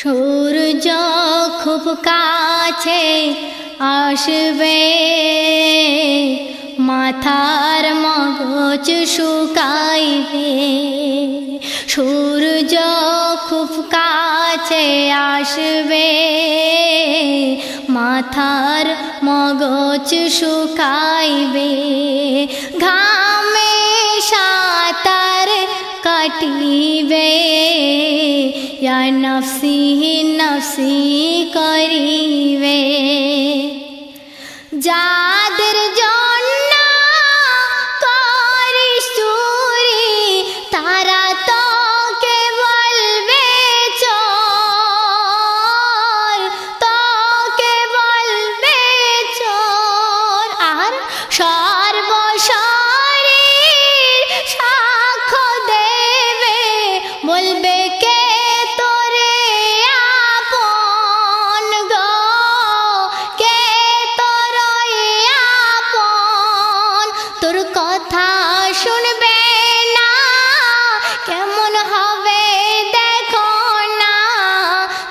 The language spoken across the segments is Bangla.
সূর্য খুব কাছে আসবে, মাথার মগজ শুকাইবে। সূর্য খুব কাছে আসবে, মাথার মগজ শুকাইবে। ঘামে সাঁতার কাটিবে, ইয়া নফসি নফসি করিবে। যাদের জন্য করিস চুরি, তারা তোকে বলবে চোর, তোকে বলবে চোর। আর সর্বশরীর সাক্ষ্য দেবে, বলবে কে তোরে আপন গো, কে তোর আপন। তোর কথা শুনবে না, কেমন হবে দেখো না।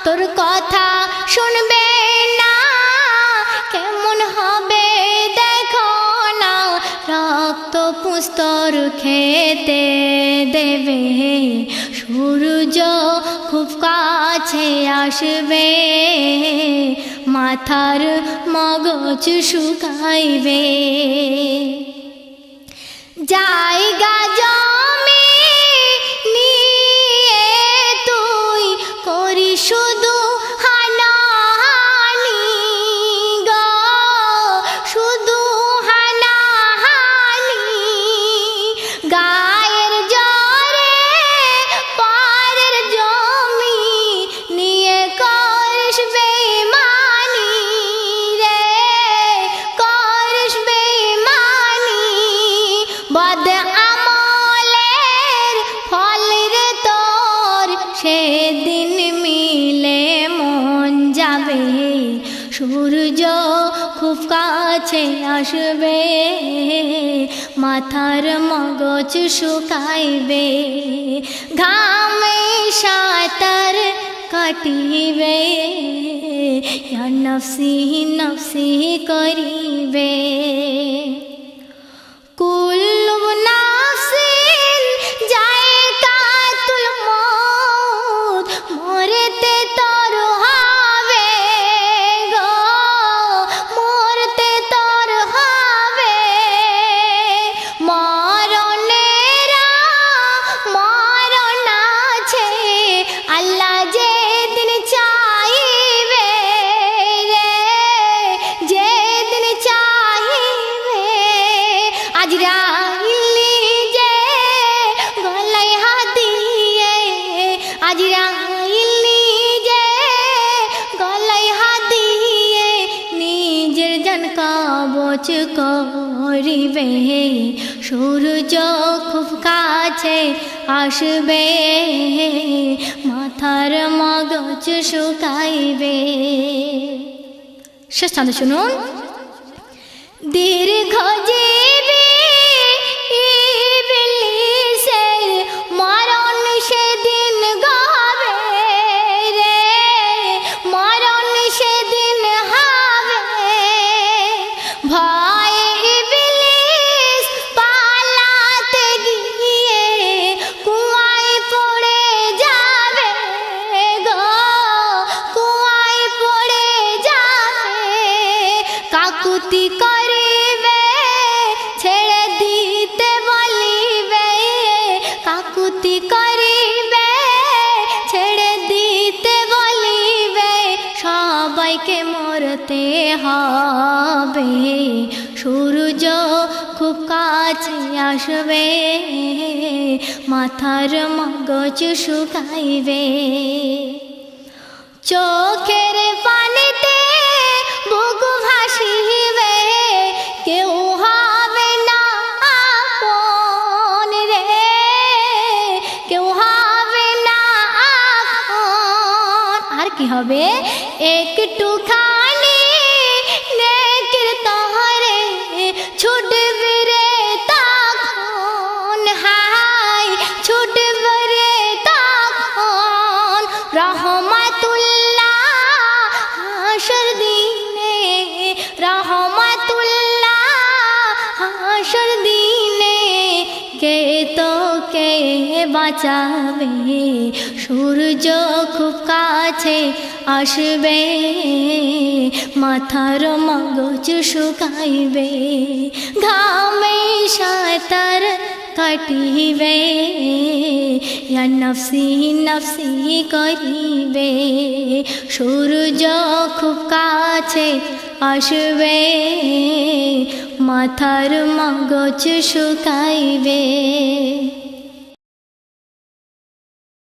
তোর কথা শুনবে না, কেমন হবে দেখো না। রক্ত পুস্তর খেতে দেবে, সূর্য খুব কাছে আসবে, মাথার মগজ শুকাইবে। জায়গা জমি নিয়ে তুই করি শুধু হানাহানি গো, শুধু হানাহানি। গায়ের জোরে পরের জমি নিয়ে করিস বেঈমানি রে, করিস বেঈমানি। বদ আমলের ফল রে তোর সেদিন মিলে মন যাবে। সূর্য খুব কাছে আসবে, মাথার মগজ শুকাইবে। ঘামে সাঁতার কাটিবে, ইয়া নফসি নফসি করিবে। কুল্লু নাফসিন যায়কাতুল মউত, মরতে তোর হবে গো, মরতে তোর হবে। মরণের মরণ আছে, আল্লাহ যেদিন চাইবে রে, যেদিন চাইবে। আজরাইলি যে গলায় হাত দিয়ে, আজরাইলি যে গলায় হাত দিয়ে নিজের জান কবজ করিবে। সূর্য খুব কাছে আসবে, মাথার মগজ শুকাইবে। শেষ ছন্দ শুনুন। দীর্ঘজীবী ইবলীসের মরণ সেদিন হবে রে, মরণ সেদিন হবে। ভয়ে ইবলীস পালাতে গিয়ে কুয়ায় পড়ে যাবে গো, কুয়ায় পড়ে যাবে। কাকুতি করিবে, ছেড়ে দিতে বলিবে। কাকুতি করিবে, ছেড়ে দিতে বলিবে। সবাইকে মরতে হবে, সূর্য খুব কাছে আসবে, মাথার মগজ শুকাইবে। চোখের পানিতে বুক ভাসিবে, কেউ হবে না আপন রে, কেউ হবে না আপন। আর কি হবে? একটুখানি নেকির তহরে ছুটবে রে তখন, হায় ছুটবে রে তখন। রহমাতুল কে বাঁচাবে, সূর্য খুব কাছে আসবে, মাথার মগজ শুকাইবে, ঘামে সাঁতার কাটিবে, ইয়া নফসি নফসি করিবে, সূর্য খুব কাছে আসবে, মাথার মগজ শুকাইবে।